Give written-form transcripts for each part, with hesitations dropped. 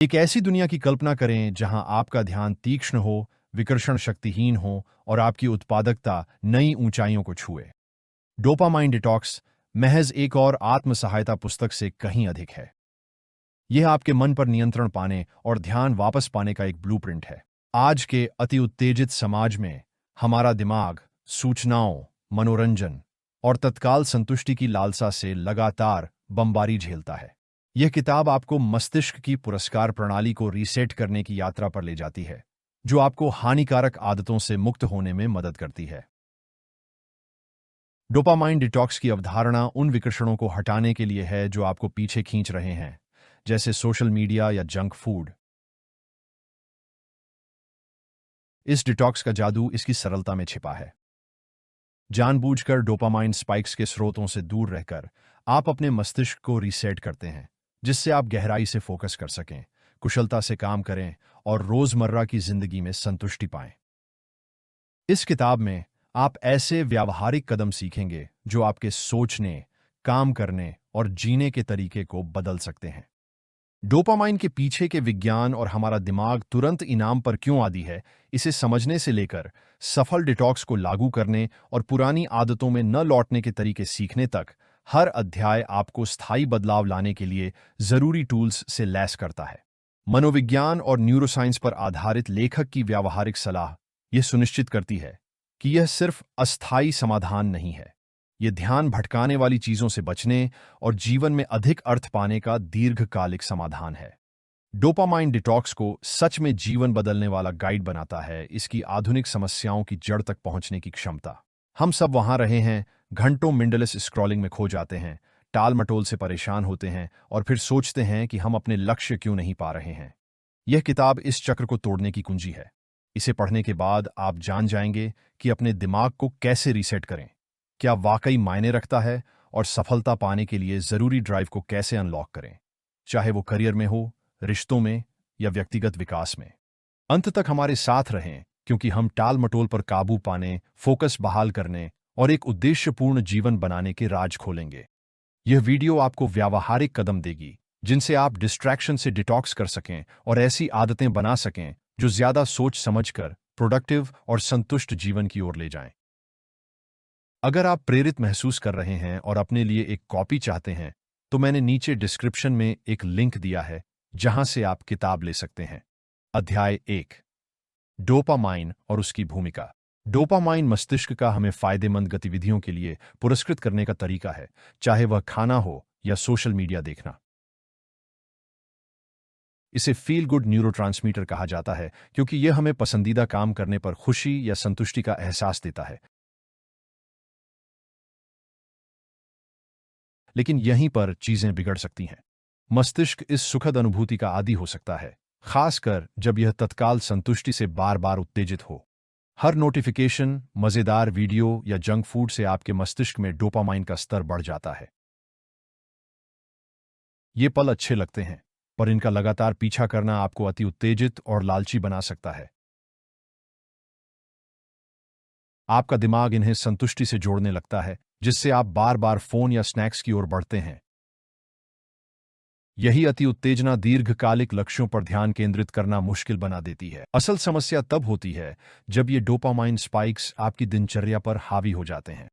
एक ऐसी दुनिया की कल्पना करें जहां आपका ध्यान तीक्ष्ण हो, विकर्षण शक्तिहीन हो और आपकी उत्पादकता नई ऊंचाइयों को छुए। डोपामाइन डिटॉक्स महज एक और आत्म सहायता पुस्तक से कहीं अधिक है। यह आपके मन पर नियंत्रण पाने और ध्यान वापस पाने का एक ब्लूप्रिंट है। आज के अति उत्तेजित समाज में हमारा दिमाग सूचनाओं, मनोरंजन और तत्काल संतुष्टि की लालसा से लगातार बमबारी झेलता है। यह किताब आपको मस्तिष्क की पुरस्कार प्रणाली को रीसेट करने की यात्रा पर ले जाती है, जो आपको हानिकारक आदतों से मुक्त होने में मदद करती है। डोपामाइन डिटॉक्स की अवधारणा उन विकर्षणों को हटाने के लिए है जो आपको पीछे खींच रहे हैं, जैसे सोशल मीडिया या जंक फूड। इस डिटॉक्स का जादू इसकी सरलता में छिपा है। जानबूझकर डोपामाइन स्पाइक्स के स्रोतों से दूर रहकर आप अपने मस्तिष्क को रीसेट करते हैं, जिससे आप गहराई से फोकस कर सकें, कुशलता से काम करें और रोजमर्रा की जिंदगी में संतुष्टि पाएं। इस किताब में आप ऐसे व्यावहारिक कदम सीखेंगे जो आपके सोचने, काम करने और जीने के तरीके को बदल सकते हैं। डोपामाइन के पीछे के विज्ञान और हमारा दिमाग तुरंत इनाम पर क्यों आदी है, इसे समझने से लेकर सफल डिटॉक्स को लागू करने और पुरानी आदतों में न लौटने के तरीके सीखने तक, हर अध्याय आपको स्थायी बदलाव लाने के लिए जरूरी टूल्स से लैस करता है। मनोविज्ञान और न्यूरोसाइंस पर आधारित लेखक की व्यावहारिक सलाह यह सुनिश्चित करती है कि यह सिर्फ अस्थायी समाधान नहीं है, यह ध्यान भटकाने वाली चीजों से बचने और जीवन में अधिक अर्थ पाने का दीर्घकालिक समाधान है। डोपामाइन डिटॉक्स को सच में जीवन बदलने वाला गाइड बनाता है, इसकी आधुनिक समस्याओं की जड़ तक पहुंचने की क्षमता। हम सब वहां रहे हैं, घंटों मिंडलेस स्क्रॉलिंग में खो जाते हैं, टाल मटोल से परेशान होते हैं और फिर सोचते हैं कि हम अपने लक्ष्य क्यों नहीं पा रहे हैं। यह किताब इस चक्र को तोड़ने की कुंजी है। इसे पढ़ने के बाद आप जान जाएंगे कि अपने दिमाग को कैसे रीसेट करें, क्या वाकई मायने रखता है और सफलता पाने के लिए जरूरी ड्राइव को कैसे अनलॉक करें, चाहे वो करियर में हो, रिश्तों में या व्यक्तिगत विकास में। अंत तक हमारे साथ रहें, क्योंकि हम टाल मटोल पर काबू पाने, फोकस बहाल करने और एक उद्देश्यपूर्ण जीवन बनाने के राज खोलेंगे। यह वीडियो आपको व्यावहारिक कदम देगी जिनसे आप डिस्ट्रैक्शन से डिटॉक्स कर सकें और ऐसी आदतें बना सकें जो ज्यादा सोच समझकर प्रोडक्टिव और संतुष्ट जीवन की ओर ले जाएं। अगर आप प्रेरित महसूस कर रहे हैं और अपने लिए एक कॉपी चाहते हैं, तो मैंने नीचे डिस्क्रिप्शन में एक लिंक दिया है जहां से आप किताब ले सकते हैं। अध्याय 1, डोपामाइन और उसकी भूमिका। डोपामाइन मस्तिष्क का हमें फायदेमंद गतिविधियों के लिए पुरस्कृत करने का तरीका है, चाहे वह खाना हो या सोशल मीडिया देखना। इसे फील गुड न्यूरोट्रांसमीटर कहा जाता है क्योंकि यह हमें पसंदीदा काम करने पर खुशी या संतुष्टि का एहसास देता है। लेकिन यहीं पर चीजें बिगड़ सकती हैं। मस्तिष्क इस सुखद अनुभूति का आदी हो सकता है, खासकर जब यह तत्काल संतुष्टि से बार बार उत्तेजित हो। हर नोटिफिकेशन, मजेदार वीडियो या जंक फूड से आपके मस्तिष्क में डोपामाइन का स्तर बढ़ जाता है। ये पल अच्छे लगते हैं, पर इनका लगातार पीछा करना आपको अति उत्तेजित और लालची बना सकता है। आपका दिमाग इन्हें संतुष्टि से जोड़ने लगता है, जिससे आप बार बार फोन या स्नैक्स की ओर बढ़ते हैं। यही अति उत्तेजना दीर्घकालिक लक्ष्यों पर ध्यान केंद्रित करना मुश्किल बना देती है। असल समस्या तब होती है जब ये डोपामाइन स्पाइक्स आपकी दिनचर्या पर हावी हो जाते हैं।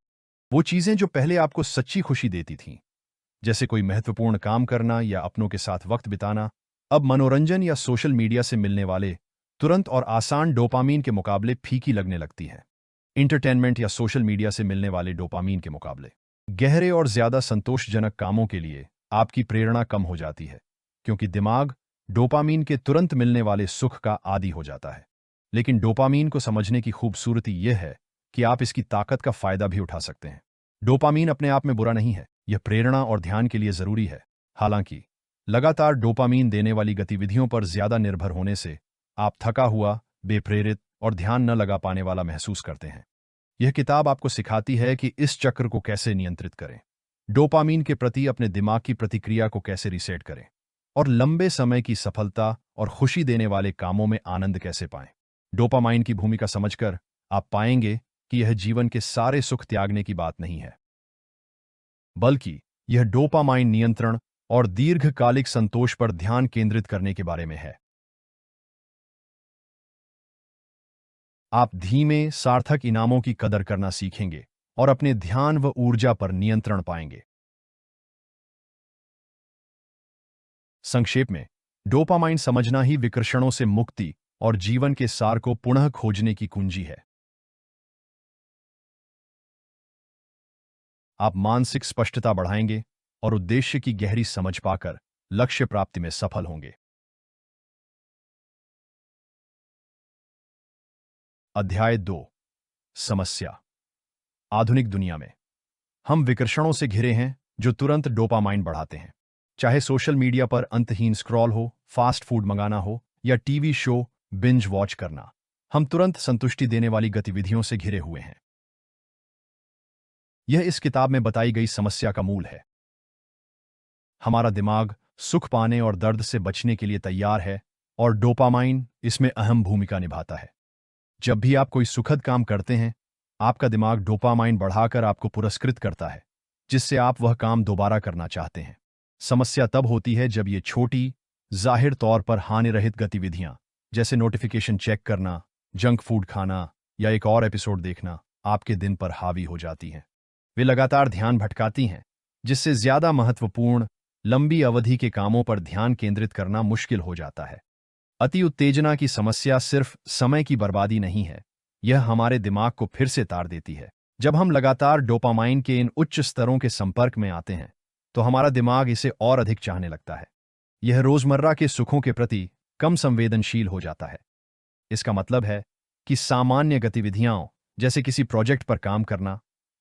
वो चीजें जो पहले आपको सच्ची खुशी देती थीं, जैसे कोई महत्वपूर्ण काम करना या अपनों के साथ वक्त बिताना, अब मनोरंजन या सोशल मीडिया से मिलने वाले तुरंत और आसान डोपामीन के मुकाबले फीकी लगने लगती हैं। इंटरटेनमेंट या सोशल मीडिया से मिलने वाले डोपामीन के मुकाबले गहरे और ज्यादा संतोषजनक कामों के लिए आपकी प्रेरणा कम हो जाती है, क्योंकि दिमाग डोपामीन के तुरंत मिलने वाले सुख का आदी हो जाता है। लेकिन डोपामीन को समझने की खूबसूरती यह है कि आप इसकी ताकत का फायदा भी उठा सकते हैं। डोपामीन अपने आप में बुरा नहीं है, यह प्रेरणा और ध्यान के लिए जरूरी है। हालांकि लगातार डोपामीन देने वाली गतिविधियों पर ज्यादा निर्भर होने से आप थका हुआ, बेप्रेरित और ध्यान न लगा पाने वाला महसूस करते हैं। यह किताब आपको सिखाती है कि इस चक्र को कैसे नियंत्रित करें, डोपामीन के प्रति अपने दिमाग की प्रतिक्रिया को कैसे रीसेट करें और लंबे समय की सफलता और खुशी देने वाले कामों में आनंद कैसे पाएं। डोपामाइन की भूमिका समझकर आप पाएंगे कि यह जीवन के सारे सुख त्यागने की बात नहीं है, बल्कि यह डोपामाइन नियंत्रण और दीर्घकालिक संतोष पर ध्यान केंद्रित करने के बारे में है। आप धीमे, सार्थक इनामों की कदर करना सीखेंगे और अपने ध्यान व ऊर्जा पर नियंत्रण पाएंगे। संक्षेप में, डोपामाइन समझना ही विकर्षणों से मुक्ति और जीवन के सार को पुनः खोजने की कुंजी है। आप मानसिक स्पष्टता बढ़ाएंगे और उद्देश्य की गहरी समझ पाकर लक्ष्य प्राप्ति में सफल होंगे। अध्याय 2। समस्या। आधुनिक दुनिया में हम विकर्षणों से घिरे हैं जो तुरंत डोपामाइन बढ़ाते हैं। चाहे सोशल मीडिया पर अंतहीन स्क्रॉल हो, फास्ट फूड मंगाना हो या टीवी शो बिंज वॉच करना, हम तुरंत संतुष्टि देने वाली गतिविधियों से घिरे हुए हैं। यह इस किताब में बताई गई समस्या का मूल है। हमारा दिमाग सुख पाने और दर्द से बचने के लिए तैयार है और डोपामाइन इसमें अहम भूमिका निभाता है। जब भी आप कोई सुखद काम करते हैं, आपका दिमाग डोपामाइन बढ़ाकर आपको पुरस्कृत करता है, जिससे आप वह काम दोबारा करना चाहते हैं। समस्या तब होती है जब ये छोटी, जाहिर तौर पर हानिरहित गतिविधियां, जैसे नोटिफिकेशन चेक करना, जंक फूड खाना या एक और एपिसोड देखना, आपके दिन पर हावी हो जाती हैं। वे लगातार ध्यान भटकाती हैं, जिससे ज्यादा महत्वपूर्ण, लंबी अवधि के कामों पर ध्यान केंद्रित करना मुश्किल हो जाता है। अति उत्तेजना की समस्या सिर्फ समय की बर्बादी नहीं है, यह हमारे दिमाग को फिर से तार देती है। जब हम लगातार डोपामाइन के इन उच्च स्तरों के संपर्क में आते हैं, तो हमारा दिमाग इसे और अधिक चाहने लगता है। यह रोजमर्रा के सुखों के प्रति कम संवेदनशील हो जाता है। इसका मतलब है कि सामान्य गतिविधियां, जैसे किसी प्रोजेक्ट पर काम करना,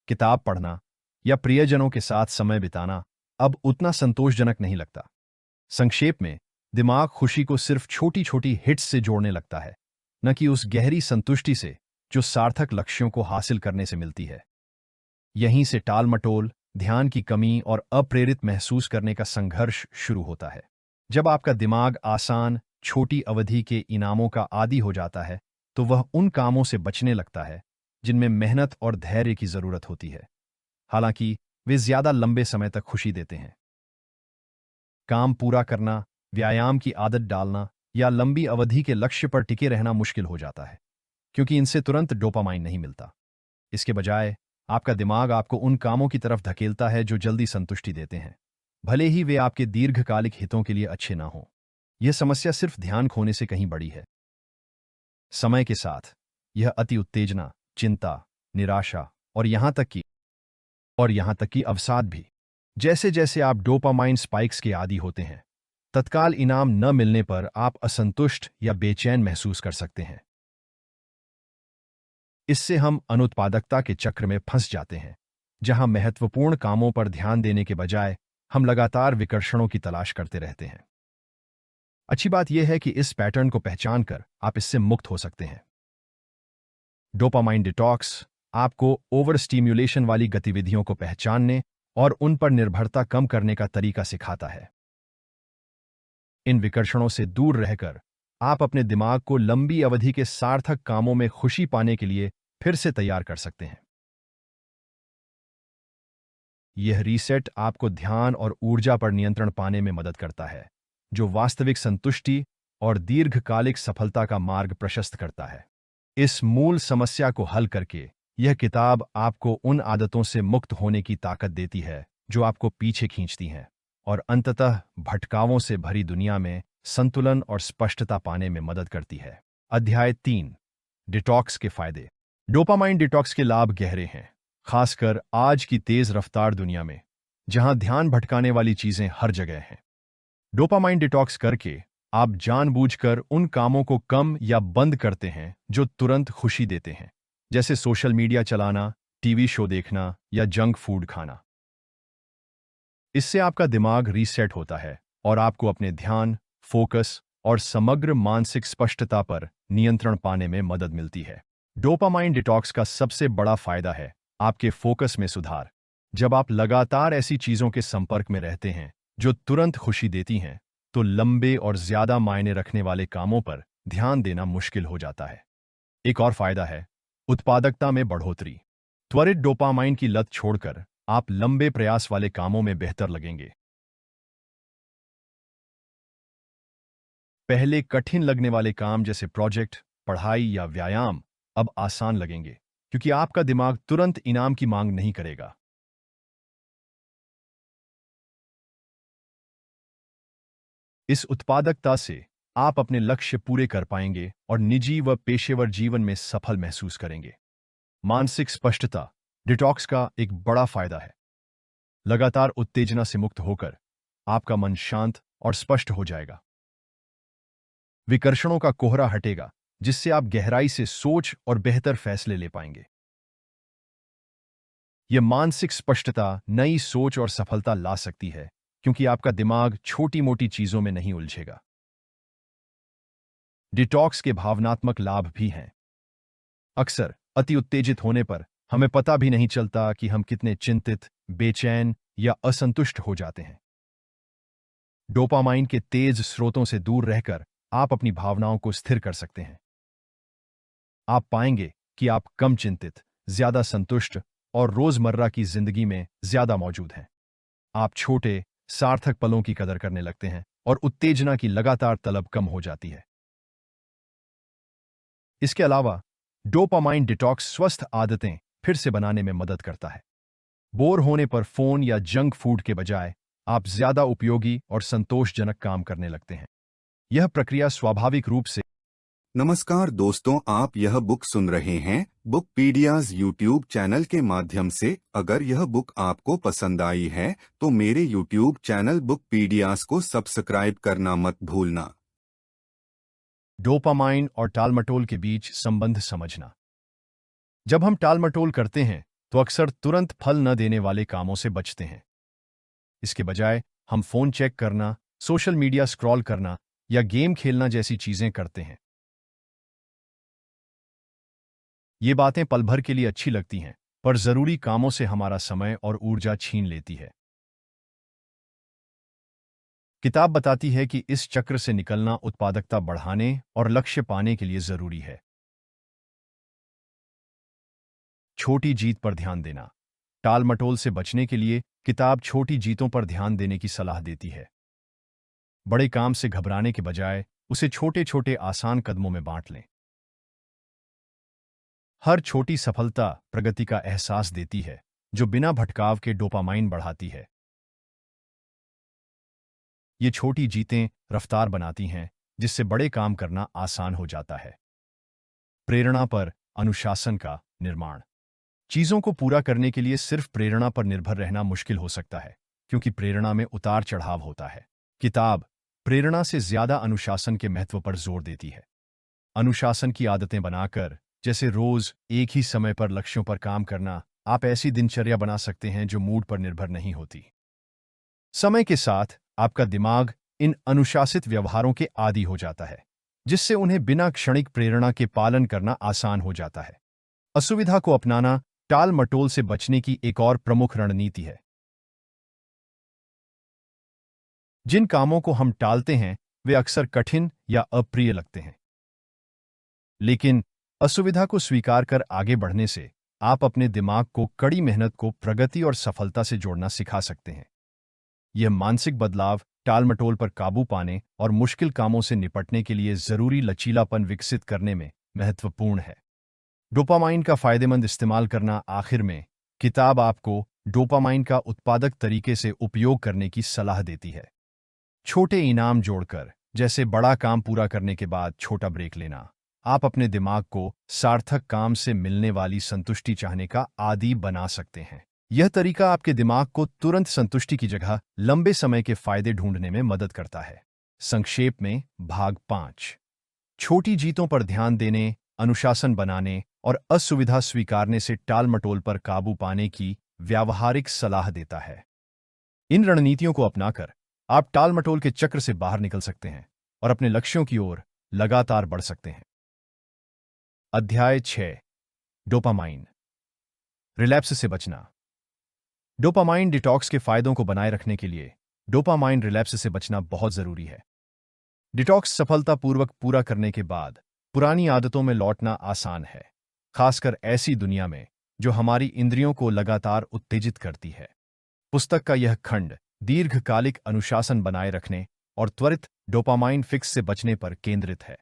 किताब पढ़ना या प्रियजनों के साथ समय बिताना, अब उतना संतोषजनक नहीं लगता। संक्षेप में, दिमाग खुशी को सिर्फ छोटी छोटी हिट्स से जोड़ने लगता है, न कि उस गहरी संतुष्टि से जो सार्थक लक्ष्यों को हासिल करने से मिलती है। यहीं से टालमटोल, ध्यान की कमी और अप्रेरित महसूस करने का संघर्ष शुरू होता है। जब आपका दिमाग आसान, छोटी अवधि के इनामों का आदी हो जाता है, तो वह उन कामों से बचने लगता है जिनमें मेहनत और धैर्य की जरूरत होती है, हालांकि वे ज्यादा लंबे समय तक खुशी देते हैं। काम पूरा करना, व्यायाम की आदत डालना या लंबी अवधि के लक्ष्य पर टिके रहना मुश्किल हो जाता है, क्योंकि इनसे तुरंत डोपामाइन नहीं मिलता। इसके बजाय आपका दिमाग आपको उन कामों की तरफ धकेलता है जो जल्दी संतुष्टि देते हैं, भले ही वे आपके दीर्घकालिक हितों के लिए अच्छे ना हों। यह समस्या सिर्फ ध्यान खोने से कहीं बड़ी है। समय के साथ यह अति उत्तेजना, चिंता, निराशा और यहां तक कि अवसाद भी। जैसे जैसे आप डोपामाइन स्पाइक्स के आदी होते हैं, तत्काल इनाम न मिलने पर आप असंतुष्ट या बेचैन महसूस कर सकते हैं। इससे हम अनुत्पादकता के चक्र में फंस जाते हैं, जहां महत्वपूर्ण कामों पर ध्यान देने के बजाय हम लगातार विकर्षणों की तलाश करते रहते हैं। अच्छी बात यह है कि इस पैटर्न को पहचान कर आप इससे मुक्त हो सकते हैं। डोपामाइन डिटॉक्स आपको ओवर स्टिम्युलेशन वाली गतिविधियों को पहचानने और उन पर निर्भरता कम करने का तरीका सिखाता है। इन विकर्षणों से दूर रहकर आप अपने दिमाग को लंबी अवधि के सार्थक कामों में खुशी पाने के लिए फिर से तैयार कर सकते हैं। यह रीसेट आपको ध्यान और ऊर्जा पर नियंत्रण पाने में मदद करता है, जो वास्तविक संतुष्टि और दीर्घकालिक सफलता का मार्ग प्रशस्त करता है। इस मूल समस्या को हल करके यह किताब आपको उन आदतों से मुक्त होने की ताकत देती है जो आपको पीछे खींचती हैं, और अंततः भटकावों से भरी दुनिया में संतुलन और स्पष्टता पाने में मदद करती है। अध्याय 3। डिटॉक्स के फायदे। डोपामाइन डिटॉक्स के लाभ गहरे हैं, खासकर आज की तेज रफ्तार दुनिया में, जहां ध्यान भटकाने वाली चीजें हर जगह हैं। डोपामाइन डिटॉक्स करके आप जानबूझकर उन कामों को कम या बंद करते हैं जो तुरंत खुशी देते हैं, जैसे सोशल मीडिया चलाना, टीवी शो देखना या जंक फूड खाना। इससे आपका दिमाग रीसेट होता है और आपको अपने ध्यान, फोकस और समग्र मानसिक स्पष्टता पर नियंत्रण पाने में मदद मिलती है। डोपामाइन डिटॉक्स का सबसे बड़ा फायदा है आपके फोकस में सुधार। जब आप लगातार ऐसी चीजों के संपर्क में रहते हैं जो तुरंत खुशी देती हैं, तो लंबे और ज्यादा मायने रखने वाले कामों पर ध्यान देना मुश्किल हो जाता है। एक और फायदा है उत्पादकता में बढ़ोतरी। त्वरित डोपामाइन की लत छोड़कर आप लंबे प्रयास वाले कामों में बेहतर लगेंगे। पहले कठिन लगने वाले काम जैसे प्रोजेक्ट, पढ़ाई या व्यायाम अब आसान लगेंगे, क्योंकि आपका दिमाग तुरंत इनाम की मांग नहीं करेगा। इस उत्पादकता से आप अपने लक्ष्य पूरे कर पाएंगे और निजी व पेशेवर जीवन में सफल महसूस करेंगे। मानसिक स्पष्टता डिटॉक्स का एक बड़ा फायदा है। लगातार उत्तेजना से मुक्त होकर आपका मन शांत और स्पष्ट हो जाएगा। विकर्षणों का कोहरा हटेगा, जिससे आप गहराई से सोच और बेहतर फैसले ले पाएंगे। यह मानसिक स्पष्टता नई सोच और सफलता ला सकती है, क्योंकि आपका दिमाग छोटी मोटी चीजों में नहीं उलझेगा। डिटॉक्स के भावनात्मक लाभ भी हैं। अक्सर अति उत्तेजित होने पर हमें पता भी नहीं चलता कि हम कितने चिंतित, बेचैन या असंतुष्ट हो जाते हैं। डोपामाइन के तेज स्रोतों से दूर रहकर आप अपनी भावनाओं को स्थिर कर सकते हैं। आप पाएंगे कि आप कम चिंतित, ज्यादा संतुष्ट और रोजमर्रा की जिंदगी में ज्यादा मौजूद हैं। आप छोटे, सार्थक पलों की कदर करने लगते हैं और उत्तेजना की लगातार तलब कम हो जाती है। इसके अलावा डोपामाइन डिटॉक्स स्वस्थ आदतें फिर से बनाने में मदद करता है। बोर होने पर फोन या जंक फूड के बजाय आप ज्यादा उपयोगी और संतोषजनक काम करने लगते हैं। यह प्रक्रिया स्वाभाविक रूप से। नमस्कार दोस्तों, आप यह बुक सुन रहे हैं बुकपीडियाज यूट्यूब चैनल के माध्यम से। अगर यह बुक आपको पसंद आई है तो मेरे यूट्यूब चैनल बुकपीडियाज को सब्सक्राइब करना मत भूलना। डोपामाइन और टालमटोल के बीच संबंध समझना। जब हम टालमटोल करते हैं तो अक्सर तुरंत फल न देने वाले कामों से बचते हैं। इसके बजाय हम फोन चेक करना, सोशल मीडिया स्क्रॉल करना या गेम खेलना जैसी चीजें करते हैं। ये बातें पल भर के लिए अच्छी लगती हैं, पर जरूरी कामों से हमारा समय और ऊर्जा छीन लेती है। किताब बताती है कि इस चक्र से निकलना उत्पादकता बढ़ाने और लक्ष्य पाने के लिए जरूरी है। छोटी जीत पर ध्यान देना। टालमटोल से बचने के लिए किताब छोटी जीतों पर ध्यान देने की सलाह देती है। बड़े काम से घबराने के बजाय उसे छोटे छोटे आसान कदमों में बांट लें। हर छोटी सफलता प्रगति का एहसास देती है, जो बिना भटकाव के डोपामाइन बढ़ाती है। ये छोटी जीतें रफ्तार बनाती हैं, जिससे बड़े काम करना आसान हो जाता है। प्रेरणा पर अनुशासन का निर्माण। चीजों को पूरा करने के लिए सिर्फ प्रेरणा पर निर्भर रहना मुश्किल हो सकता है, क्योंकि प्रेरणा में उतार चढ़ाव होता है। किताब प्रेरणा से ज्यादा अनुशासन के महत्व पर जोर देती है। अनुशासन की आदतें बनाकर, जैसे रोज एक ही समय पर लक्ष्यों पर काम करना, आप ऐसी दिनचर्या बना सकते हैं जो मूड पर निर्भर नहीं होती। समय के साथ आपका दिमाग इन अनुशासित व्यवहारों के आदी हो जाता है, जिससे उन्हें बिना क्षणिक प्रेरणा के पालन करना आसान हो जाता है। असुविधा को अपनाना टाल मटोल से बचने की एक और प्रमुख रणनीति है। जिन कामों को हम टालते हैं वे अक्सर कठिन या अप्रिय लगते हैं, लेकिन असुविधा को स्वीकार कर आगे बढ़ने से आप अपने दिमाग को कड़ी मेहनत को प्रगति और सफलता से जोड़ना सिखा सकते हैं। यह मानसिक बदलाव टालमटोल पर काबू पाने और मुश्किल कामों से निपटने के लिए जरूरी लचीलापन विकसित करने में महत्वपूर्ण है। डोपामाइन का फायदेमंद इस्तेमाल करना। आखिर में किताब आपको डोपामाइन का उत्पादक तरीके से उपयोग करने की सलाह देती है। छोटे इनाम जोड़कर, जैसे बड़ा काम पूरा करने के बाद छोटा ब्रेक लेना, आप अपने दिमाग को सार्थक काम से मिलने वाली संतुष्टि चाहने का आदी बना सकते हैं। यह तरीका आपके दिमाग को तुरंत संतुष्टि की जगह लंबे समय के फायदे ढूंढने में मदद करता है। संक्षेप में भाग 5 छोटी जीतों पर ध्यान देने, अनुशासन बनाने और असुविधा स्वीकारने से टालमटोल पर काबू पाने की व्यावहारिक सलाह देता है। इन रणनीतियों को अपनाकर आप टालमटोल के चक्र से बाहर निकल सकते हैं और अपने लक्ष्यों की ओर लगातार बढ़ सकते हैं। अध्याय 6 डोपामाइन रिलैप्स से बचना। डोपामाइन डिटॉक्स के फायदों को बनाए रखने के लिए डोपामाइन रिलैप्स से बचना बहुत जरूरी है। डिटॉक्स सफलतापूर्वक पूरा करने के बाद पुरानी आदतों में लौटना आसान है, खासकर ऐसी दुनिया में जो हमारी इंद्रियों को लगातार उत्तेजित करती है। पुस्तक का यह खंड दीर्घकालिक अनुशासन बनाए रखने और त्वरित डोपामाइन फिक्स से बचने पर केंद्रित है।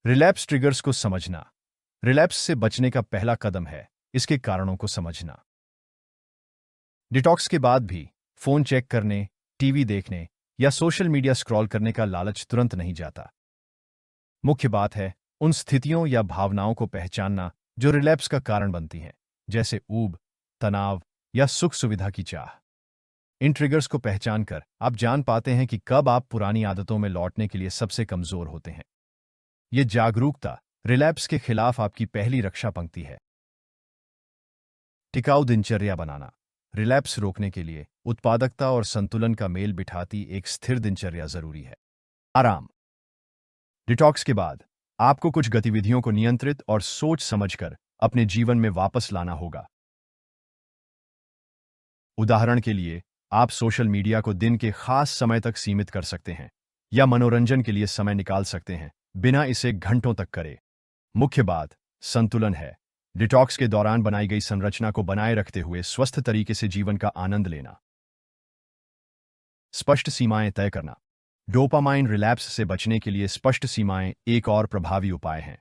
रिलैप्स ट्रिगर्स को समझना। रिलैप्स से बचने का पहला कदम है इसके कारणों को समझना। डिटॉक्स के बाद भी फोन चेक करने, टीवी देखने या सोशल मीडिया स्क्रॉल करने का लालच तुरंत नहीं जाता। मुख्य बात है उन स्थितियों या भावनाओं को पहचानना जो रिलैप्स का कारण बनती हैं, जैसे ऊब, तनाव या सुख सुविधा की चाह। इन ट्रिगर्स को पहचानकर आप जान पाते हैं कि कब आप पुरानी आदतों में लौटने के लिए सबसे कमजोर होते हैं। यह जागरूकता रिलैप्स के खिलाफ आपकी पहली रक्षा पंक्ति है। टिकाऊ दिनचर्या बनाना। रिलैप्स रोकने के लिए उत्पादकता और संतुलन का मेल बिठाती एक स्थिर दिनचर्या जरूरी है। आराम। डिटॉक्स के बाद आपको कुछ गतिविधियों को नियंत्रित और सोच समझकर अपने जीवन में वापस लाना होगा। उदाहरण के लिए, आप सोशल मीडिया को दिन के खास समय तक सीमित कर सकते हैं या मनोरंजन के लिए समय निकाल सकते हैं, बिना इसे घंटों तक करे। मुख्य बात संतुलन है। डिटॉक्स के दौरान बनाई गई संरचना को बनाए रखते हुए स्वस्थ तरीके से जीवन का आनंद लेना। स्पष्ट सीमाएं तय करना। डोपामाइन रिलैप्स से बचने के लिए स्पष्ट सीमाएं एक और प्रभावी उपाय हैं।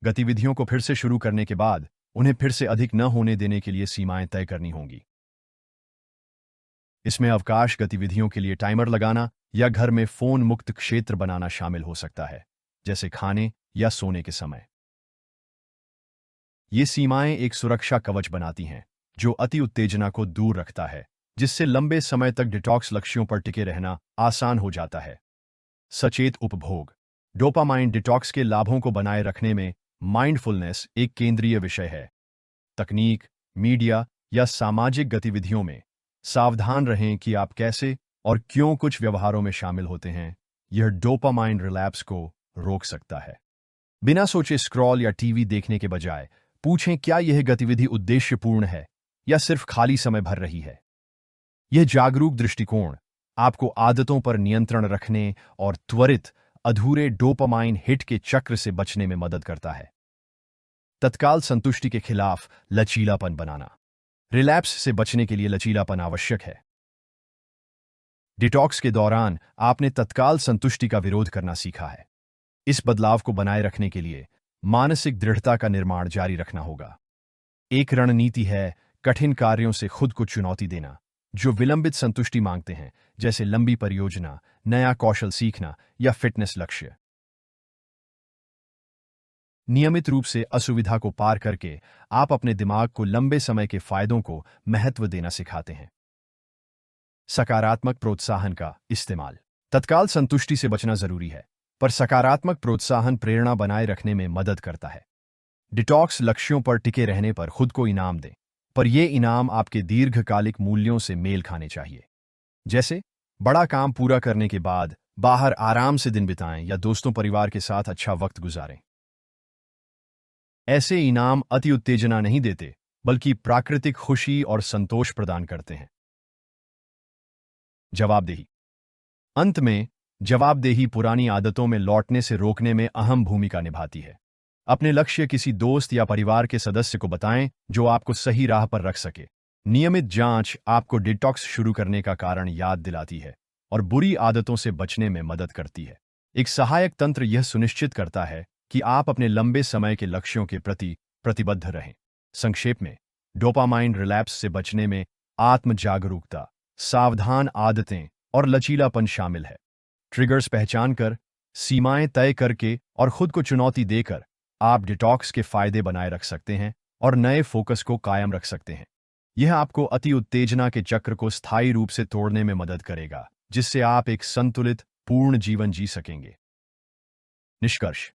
गतिविधियों को फिर से शुरू करने के बाद उन्हें फिर से अधिक न होने देने के लिए सीमाएं तय करनी होंगी। इसमें अवकाश गतिविधियों के लिए टाइमर लगाना या घर में फोन मुक्त क्षेत्र बनाना शामिल हो सकता है, जैसे खाने या सोने के समय। ये सीमाएं एक सुरक्षा कवच बनाती हैं जो अति उत्तेजना को दूर रखता है, जिससे लंबे समय तक डिटॉक्स लक्ष्यों पर टिके रहना आसान हो जाता है। सचेत उपभोग। डोपामाइन डिटॉक्स के लाभों को बनाए रखने में माइंडफुलनेस एक केंद्रीय विषय है। तकनीक, मीडिया या सामाजिक गतिविधियों में सावधान रहें कि आप कैसे और क्यों कुछ व्यवहारों में शामिल होते हैं। यह डोपामाइन रिलैप्स को रोक सकता है। बिना सोचे स्क्रॉल या टीवी देखने के बजाय पूछें, क्या यह गतिविधि उद्देश्यपूर्ण है या सिर्फ खाली समय भर रही है। यह जागरूक दृष्टिकोण आपको आदतों पर नियंत्रण रखने और त्वरित अधूरे डोपामाइन हिट के चक्र से बचने में मदद करता है। तत्काल संतुष्टि के खिलाफ लचीलापन बनाना। रिलैप्स से बचने के लिए लचीलापन आवश्यक है। डिटॉक्स के दौरान आपने तत्काल संतुष्टि का विरोध करना सीखा है। इस बदलाव को बनाए रखने के लिए मानसिक दृढ़ता का निर्माण जारी रखना होगा। एक रणनीति है कठिन कार्यों से खुद को चुनौती देना जो विलंबित संतुष्टि मांगते हैं, जैसे लंबी परियोजना, नया कौशल सीखना या फिटनेस लक्ष्य। नियमित रूप से असुविधा को पार करके आप अपने दिमाग को लंबे समय के फायदों को महत्व देना सिखाते हैं। सकारात्मक प्रोत्साहन का इस्तेमाल। तत्काल संतुष्टि से बचना जरूरी है, पर सकारात्मक प्रोत्साहन प्रेरणा बनाए रखने में मदद करता है। डिटॉक्स लक्ष्यों पर टिके रहने पर खुद को इनाम दें, पर यह इनाम आपके दीर्घकालिक मूल्यों से मेल खाने चाहिए। जैसे बड़ा काम पूरा करने के बाद बाहर आराम से दिन बिताएं या दोस्तों परिवार के साथ अच्छा वक्त गुजारें। ऐसे इनाम अति उत्तेजना नहीं देते, बल्कि प्राकृतिक खुशी और संतोष प्रदान करते हैं। जवाबदेही। अंत में, जवाबदेही पुरानी आदतों में लौटने से रोकने में अहम भूमिका निभाती है। अपने लक्ष्य किसी दोस्त या परिवार के सदस्य को बताएं जो आपको सही राह पर रख सके। नियमित जांच आपको डिटॉक्स शुरू करने का कारण याद दिलाती है और बुरी आदतों से बचने में मदद करती है। एक सहायक तंत्र यह सुनिश्चित करता है कि आप अपने लंबे समय के लक्ष्यों के प्रति प्रतिबद्ध रहें। संक्षेप में, डोपामाइन रिलैप्स से बचने में आत्म जागरूकता, सावधान आदतें और लचीलापन शामिल है। ट्रिगर्स पहचानकर, सीमाएं तय करके और खुद को चुनौती देकर आप डिटॉक्स के फायदे बनाए रख सकते हैं और नए फोकस को कायम रख सकते हैं। यह आपको अति उत्तेजना के चक्र को स्थायी रूप से तोड़ने में मदद करेगा, जिससे आप एक संतुलित, पूर्ण जीवन जी सकेंगे। निष्कर्ष।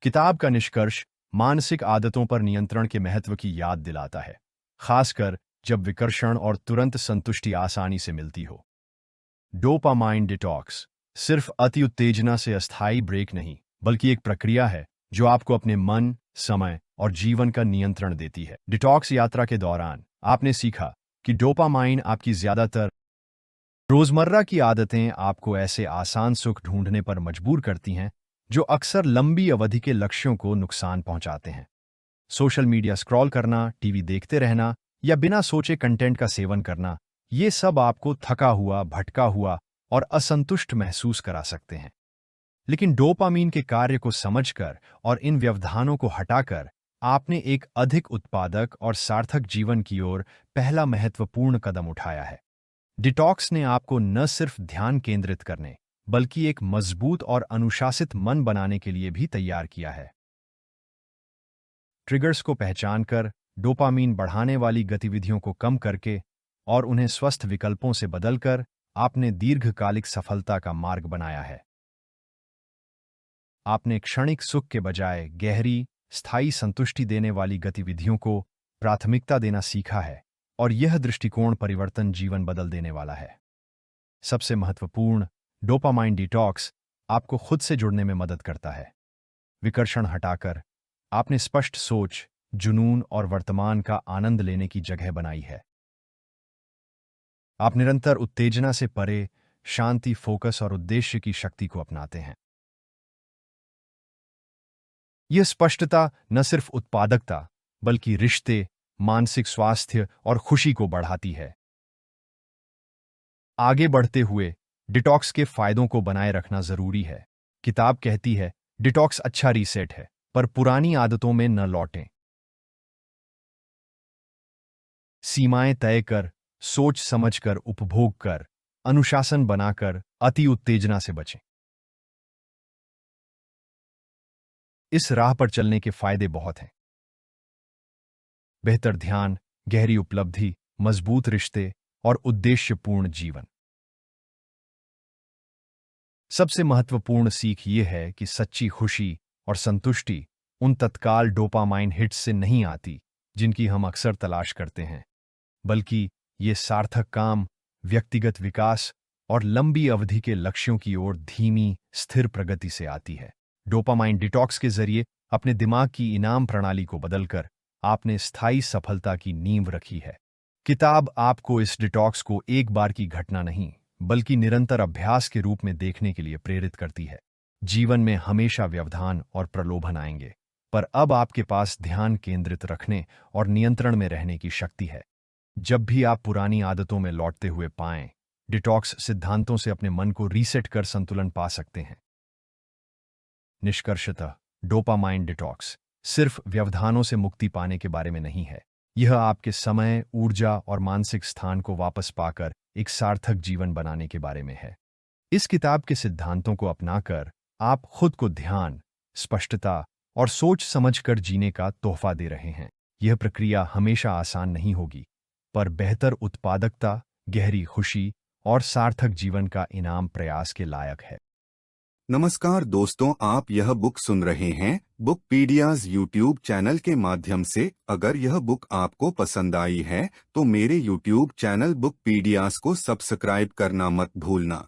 किताब का निष्कर्ष मानसिक आदतों पर नियंत्रण के महत्व की याद दिलाता है, खासकर जब विकर्षण और तुरंत संतुष्टि आसानी से मिलती हो। डोपामाइन डिटॉक्स सिर्फ अति उत्तेजना से अस्थायी ब्रेक नहीं, बल्कि एक प्रक्रिया है जो आपको अपने मन, समय और जीवन का नियंत्रण देती है। डिटॉक्स यात्रा के दौरान आपने सीखा कि डोपामाइन आपकी ज्यादातर रोजमर्रा की आदतें आपको ऐसे आसान सुख ढूंढने पर मजबूर करती हैं जो अक्सर लंबी अवधि के लक्ष्यों को नुकसान पहुंचाते हैं। सोशल मीडिया स्क्रॉल करना, टीवी देखते रहना या बिना सोचे कंटेंट का सेवन करना, ये सब आपको थका हुआ, भटका हुआ और असंतुष्ट महसूस करा सकते हैं। लेकिन डोपामीन के कार्य को समझकर और इन व्यवधानों को हटाकर आपने एक अधिक उत्पादक और सार्थक जीवन की ओर पहला महत्वपूर्ण कदम उठाया है। डिटॉक्स ने आपको न सिर्फ ध्यान केंद्रित करने बल्कि एक मजबूत और अनुशासित मन बनाने के लिए भी तैयार किया है। ट्रिगर्स को पहचानकर डोपामीन बढ़ाने वाली गतिविधियों को कम करके और उन्हें स्वस्थ विकल्पों से बदलकर आपने दीर्घकालिक सफलता का मार्ग बनाया है। आपने क्षणिक सुख के बजाय गहरी, स्थायी संतुष्टि देने वाली गतिविधियों को प्राथमिकता देना सीखा है और यह दृष्टिकोण परिवर्तन जीवन बदल देने वाला है। सबसे महत्वपूर्ण, डोपामाइन डिटॉक्स आपको खुद से जुड़ने में मदद करता है। विकर्षण हटाकर आपने स्पष्ट सोच, जुनून और वर्तमान का आनंद लेने की जगह बनाई है। आप निरंतर उत्तेजना से परे शांति, फोकस और उद्देश्य की शक्ति को अपनाते हैं। यह स्पष्टता न सिर्फ उत्पादकता बल्कि रिश्ते, मानसिक स्वास्थ्य और खुशी को बढ़ाती है। आगे बढ़ते हुए डिटॉक्स के फायदों को बनाए रखना जरूरी है। किताब कहती है, डिटॉक्स अच्छा रीसेट है, पर पुरानी आदतों में न लौटें। सीमाएं तय कर, सोच समझकर उपभोग कर, अनुशासन बनाकर अति उत्तेजना से बचें। इस राह पर चलने के फायदे बहुत हैं। बेहतर ध्यान, गहरी उपलब्धि, मजबूत रिश्ते और उद्देश्यपूर्ण जीवन। सबसे महत्वपूर्ण सीख यह है कि सच्ची खुशी और संतुष्टि उन तत्काल डोपामाइन हिट्स से नहीं आती जिनकी हम अक्सर तलाश करते हैं, बल्कि ये सार्थक काम, व्यक्तिगत विकास और लंबी अवधि के लक्ष्यों की ओर धीमी, स्थिर प्रगति से आती है। डोपामाइन डिटॉक्स के जरिए अपने दिमाग की इनाम प्रणाली को बदलकर आपने स्थायी सफलता की नींव रखी है। किताब आपको इस डिटॉक्स को एक बार की घटना नहीं बल्कि निरंतर अभ्यास के रूप में देखने के लिए प्रेरित करती है। जीवन में हमेशा व्यवधान और प्रलोभन आएंगे, पर अब आपके पास ध्यान केंद्रित रखने और नियंत्रण में रहने की शक्ति है। जब भी आप पुरानी आदतों में लौटते हुए पाएं, डिटॉक्स सिद्धांतों से अपने मन को रीसेट कर संतुलन पा सकते हैं। निष्कर्षतः, डोपामाइन डिटॉक्स सिर्फ व्यवधानों से मुक्ति पाने के बारे में नहीं है। यह आपके समय, ऊर्जा और मानसिक स्थान को वापस पाकर एक सार्थक जीवन बनाने के बारे में है। इस किताब के सिद्धांतों को अपनाकर आप खुद को ध्यान, स्पष्टता और सोच समझकर जीने का तोहफा दे रहे हैं। यह प्रक्रिया हमेशा आसान नहीं होगी, पर बेहतर उत्पादकता, गहरी खुशी और सार्थक जीवन का इनाम प्रयास के लायक है। नमस्कार दोस्तों, आप यह बुक सुन रहे हैं बुकपीडियाज यूट्यूब चैनल के माध्यम से। अगर यह बुक आपको पसंद आई है तो मेरे यूट्यूब चैनल बुकपीडियाज को सब्सक्राइब करना मत भूलना।